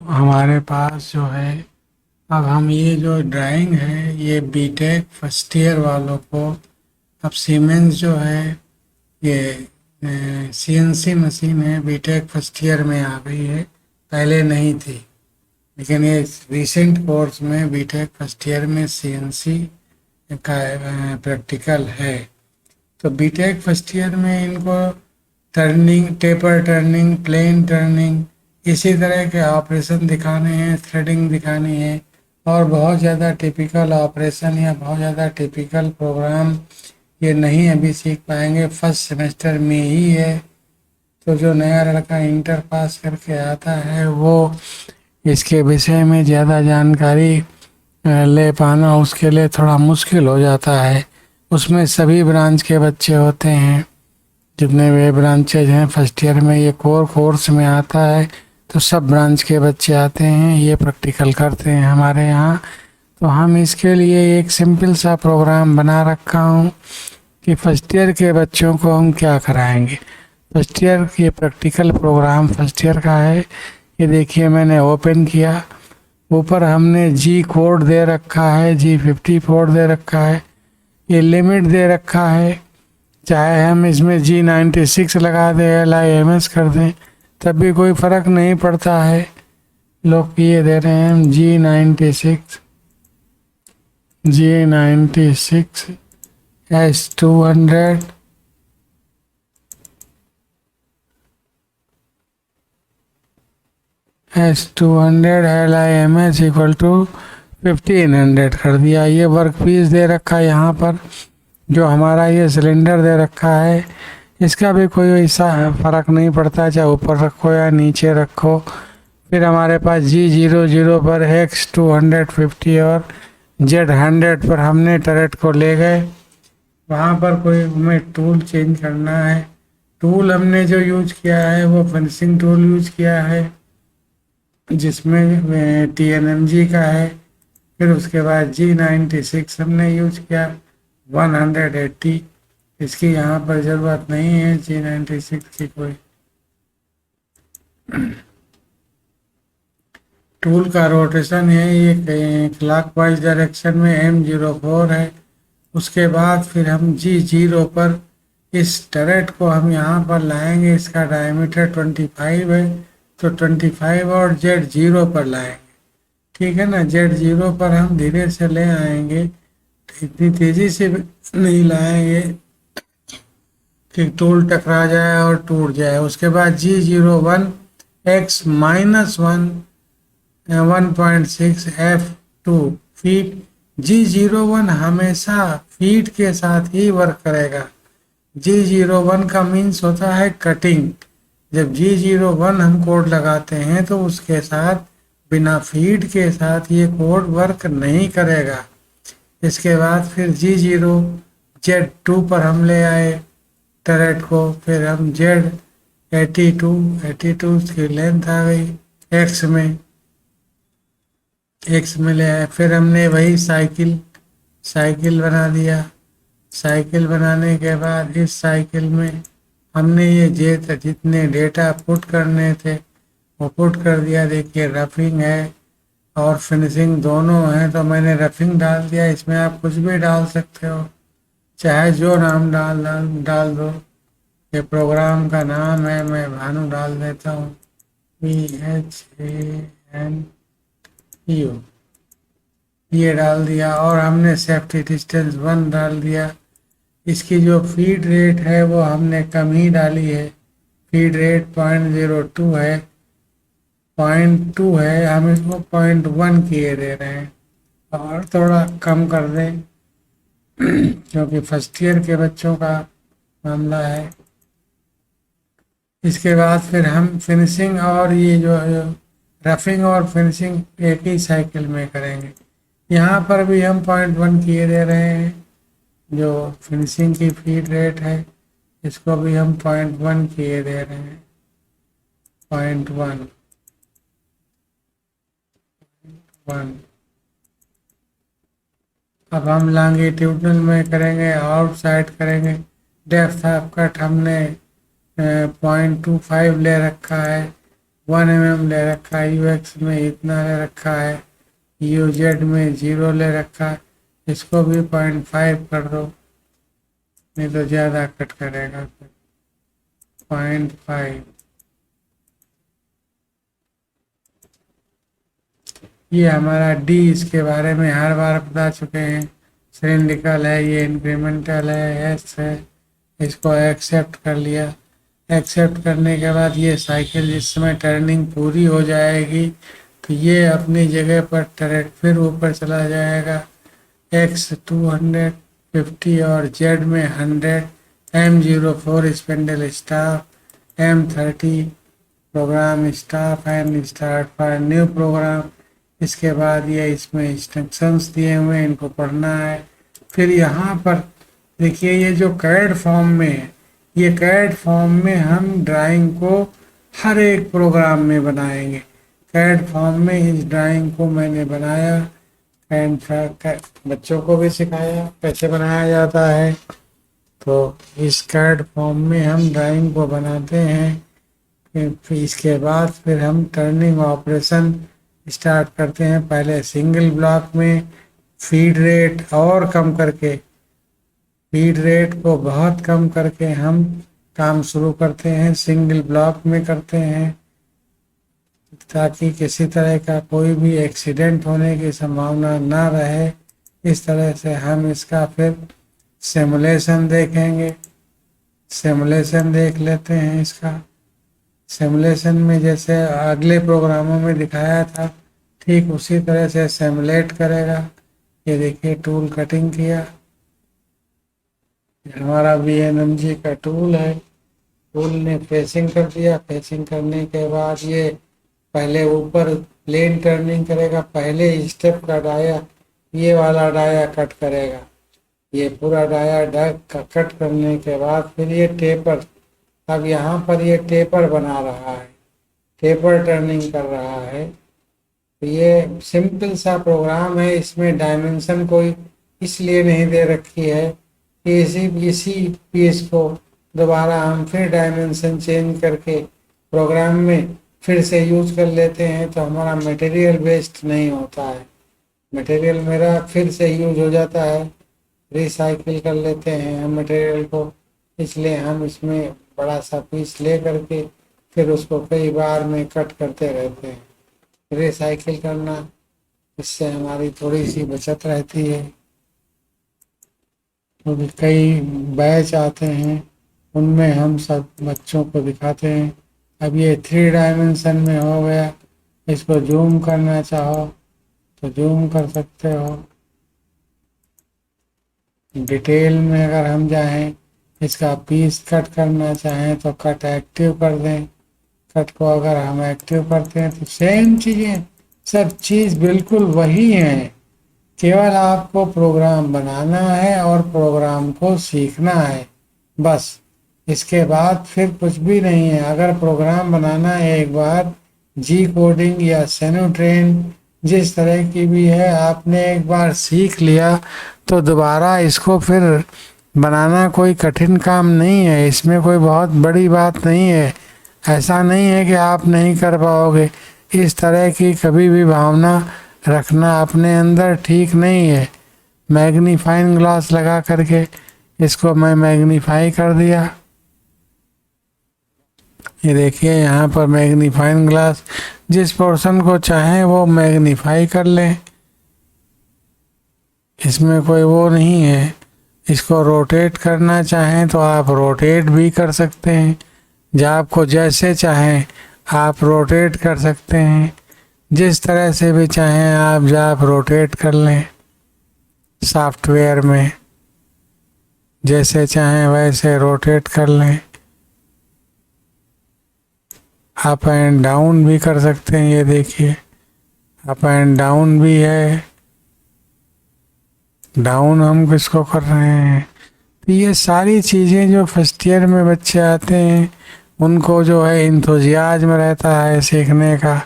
हमारे पास जो है, अब हम ये जो ड्राइंग है ये बीटेक फर्स्ट ईयर वालों को, अब सीमेंस जो है ये सीएनसी मशीन है, बीटेक फर्स्ट ईयर में आ गई है, पहले नहीं थी। लेकिन ये रिसेंट कोर्स में बीटेक फर्स्ट ईयर में सीएनसी का प्रैक्टिकल है। तो बीटेक फर्स्ट ईयर में इनको turning, taper turning, plain turning, इसी तरह के ऑपरेशन दिखाने हैं, थ्रेडिंग दिखानी है। और बहुत ज़्यादा टिपिकल ऑपरेशन या बहुत ज़्यादा टिपिकल प्रोग्राम ये नहीं अभी सीख पाएंगे, फर्स्ट सेमेस्टर में ही है। तो जो नया लड़का इंटर पास करके आता है वो इसके विषय में ज़्यादा जानकारी ले पाना उसके लिए थोड़ा मुश्किल हो जाता है। उसमें सभी ब्रांच के बच्चे होते हैं, जितने भी ब्रांचेज हैं फर्स्ट ईयर में, ये कोर्स में आता है तो सब ब्रांच के बच्चे आते हैं, ये प्रैक्टिकल करते हैं हमारे यहाँ। तो हम इसके लिए एक सिंपल सा प्रोग्राम बना रखा हूँ कि फर्स्ट ईयर के बच्चों को हम क्या कराएंगे। फर्स्ट ईयर ये प्रैक्टिकल प्रोग्राम फर्स्ट ईयर का है। ये देखिए मैंने ओपन किया, ऊपर हमने जी कोड दे रखा है, G54 दे रखा है, ये लिमिट दे रखा है। चाहे हम इसमें G96 लगा दें, LIMS कर दें, तब भी कोई फ़र्क नहीं पड़ता है। लोग ये दे रहे हैं G96 S200 LIMS equal to 1500 कर दिया। ये वर्क पीस दे रखा है यहाँ पर, जो हमारा ये सिलेंडर दे रखा है, इसका भी कोई ऐसा फ़र्क नहीं पड़ता चाहे ऊपर रखो या नीचे रखो। फिर हमारे पास G00 पर X250 और Z100 पर हमने टरेट को ले गए। वहाँ पर कोई हमें टूल चेंज करना है। टूल हमने जो यूज किया है वो फिनिशिंग टूल यूज किया है, जिसमें TNMG का है। फिर उसके बाद G96 हमने यूज किया 180। इसकी यहाँ पर ज़रूरत नहीं है G96 की कोई। टूल का रोटेशन है ये क्लॉकवाइज डायरेक्शन में M04 है। उसके बाद फिर हम G0 पर इस टरेट को हम यहाँ पर लाएंगे, इसका डायमीटर 25 है तो 25 और Z0 पर लाएंगे, ठीक है ना। Z0 पर हम धीरे से ले आएंगे, इतनी तेज़ी से नहीं लाएंगे कि टूल टकरा जाए और टूट जाए। उसके बाद G01 X-1 1.6 F2 feet. G01 हमेशा फीट के साथ ही वर्क करेगा। G01 का मीन्स होता है कटिंग। जब G01 हम कोड लगाते हैं तो उसके साथ बिना फीड के साथ ये कोड वर्क नहीं करेगा। इसके बाद फिर G0 Z2 पर हम ले आए टरेट को। फिर हम Z82 की लेंथ आ गई X में ले आए। फिर हमने वही साइकिल बना दिया। साइकिल बनाने के बाद इस साइकिल में हमने ये जितने डेटा पुट करने थे वो पुट कर दिया। देखिए रफिंग है और फिनिशिंग दोनों है, तो मैंने रफिंग डाल दिया। इसमें आप कुछ भी डाल सकते हो, चाहे जो नाम डाल दो। ये प्रोग्राम का नाम है, मैं भानु डाल देता हूँ, PHANU, ये डाल दिया। और हमने सेफ्टी डिस्टेंस 1 डाल दिया। इसकी जो फीड रेट है वो हमने कम ही डाली है, फीड रेट 0.02 है, 0.2 है, हम इसको 0.1 किए दे रहे हैं। और थोड़ा कम कर दें क्योंकि फर्स्ट ईयर के बच्चों का मामला है। इसके बाद फिर हम फिनिशिंग और ये जो रफिंग और फिनिशिंग एक ही साइकिल में करेंगे। यहाँ पर भी हम 0.1 किए दे रहे हैं। जो फिनिशिंग की फीड रेट है इसको भी हम 0.1 किए दे रहे हैं, 0.1। अब हम लॉन्गिट्यूडनल में करेंगे, आउटसाइड करेंगे। डेप्थ ऑफ कट हमने 0.25 ले रखा है। 1 mm ले रखा है, यूएक्स में इतना ले रखा है, यूजेड में 0 ले रखा है। इसको भी 0.5 कर दो, नहीं तो ज़्यादा कट करेगा। 0.5 ये हमारा डी, इसके बारे में हर बार बता चुके हैं। सिलिंड्रिकल है, ये इंक्रीमेंटल है, एस है, इसको एक्सेप्ट कर लिया। एक्सेप्ट करने के बाद ये साइकिल जिस समय टर्निंग पूरी हो जाएगी तो ये अपनी जगह पर टरेट फिर ऊपर चला जाएगा। एक्स 250 और जेड में 100, M04 spindle stop, M30 program stop end start for new program. इसके बाद ये इसमें इंस्ट्रक्शंस दिए हुए हैं, इनको पढ़ना है। फिर यहाँ पर देखिए ये जो कैड फॉर्म में है, ये कैड फॉर्म में हम ड्राइंग को हर एक प्रोग्राम में बनाएंगे। कैड फॉर्म में इस ड्राइंग को मैंने बनाया एंड बच्चों को भी सिखाया कैसे बनाया जाता है। तो इस कैड फॉर्म में हम ड्राइंग को बनाते हैं। फिर इसके बाद फिर हम टर्निंग ऑपरेशन स्टार्ट करते हैं। पहले सिंगल ब्लॉक में फीड रेट और कम करके, फीड रेट को बहुत कम करके हम काम शुरू करते हैं, सिंगल ब्लॉक में करते हैं ताकि किसी तरह का कोई भी एक्सीडेंट होने की संभावना ना रहे। इस तरह से हम इसका फिर सिमुलेशन देखेंगे। सिमुलेशन देख लेते हैं इसका। सिमुलेशन में जैसे अगले प्रोग्रामों में दिखाया था ठीक उसी तरह से सिमुलेट करेगा। ये देखिए टूल कटिंग किया, हमारा VNMG का टूल है। टूल ने फेसिंग कर दिया। फेसिंग करने के बाद ये पहले ऊपर प्लेन टर्निंग करेगा। पहले स्टेप का डाया, ये वाला डाया कट करेगा। ये पूरा डाया कट करने के बाद फिर ये टेपर, अब यहाँ पर ये टेपर बना रहा है, टेपर टर्निंग कर रहा है। तो ये सिंपल सा प्रोग्राम है, इसमें डायमेंशन कोई इसलिए नहीं दे रखी है कि इसी पीस को दोबारा हम फिर डायमेंशन चेंज करके प्रोग्राम में फिर से यूज कर लेते हैं तो हमारा मटेरियल वेस्ट नहीं होता है। मटेरियल मेरा फिर से यूज हो जाता है, रिसाइकिल कर लेते हैं हम मटेरियल को। इसलिए हम इसमें बड़ा सा पीस ले करके फिर उसको कई बार में कट करते रहते हैं। रिसाइकिल करना, इससे हमारी थोड़ी सी बचत रहती है। क्योंकि कई बैच आते हैं उनमें हम सब बच्चों को दिखाते हैं। अब ये 3 डायमेंशन में हो गया। इसको जूम करना चाहो तो जूम कर सकते हो। डिटेल में अगर हम जाएं, इसका पीस कट करना चाहें तो कट एक्टिव कर दें। कट को अगर हम एक्टिव करते हैं तो सेम चीज़ें, सब चीज़ बिल्कुल वही हैं। केवल आपको प्रोग्राम बनाना है और प्रोग्राम को सीखना है, बस। इसके बाद फिर कुछ भी नहीं है। अगर प्रोग्राम बनाना है एक बार, जी कोडिंग या सेनोट्रेन जिस तरह की भी है, आपने एक बार सीख लिया तो दोबारा इसको फिर बनाना कोई कठिन काम नहीं है। इसमें कोई बहुत बड़ी बात नहीं है। ऐसा नहीं है कि आप नहीं कर पाओगे। इस तरह की कभी भी भावना रखना अपने अंदर ठीक नहीं है। मैग्नीफाइंग ग्लास लगा करके इसको मैं मैग्नीफाई कर दिया। ये देखिए यहाँ पर मैग्नीफाइंग ग्लास, जिस पोर्शन को चाहें वो मैग्नीफाई कर लें, इसमें कोई वो नहीं है। इसको रोटेट करना चाहें तो आप रोटेट भी कर सकते हैं। जब आपको जैसे चाहें आप रोटेट कर सकते हैं। जिस तरह से भी चाहें आप रोटेट कर लें। सॉफ्टवेयर में जैसे चाहें वैसे रोटेट कर लें। अप एंड डाउन भी कर सकते हैं। ये देखिए अप एंड डाउन भी है। डाउन हम किसको कर रहे हैं। तो ये सारी चीज़ें जो फर्स्ट ईयर में बच्चे आते हैं उनको जो है इंथुजियाज्म रहता है सीखने का,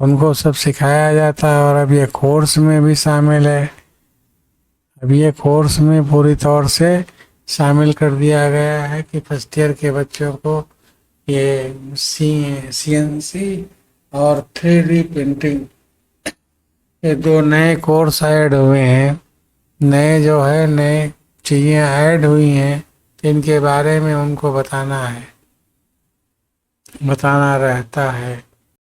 उनको सब सिखाया जाता है। और अब ये कोर्स में भी शामिल है। अब ये कोर्स में पूरी तौर से शामिल कर दिया गया है कि फर्स्ट ईयर के बच्चों को ये CNC और 3D प्रिंटिंग, ये दो नए कोर्स ऐड हुए हैं। नए जो है नए चीज़ें ऐड हुई हैं, तो इनके बारे में उनको बताना रहता है।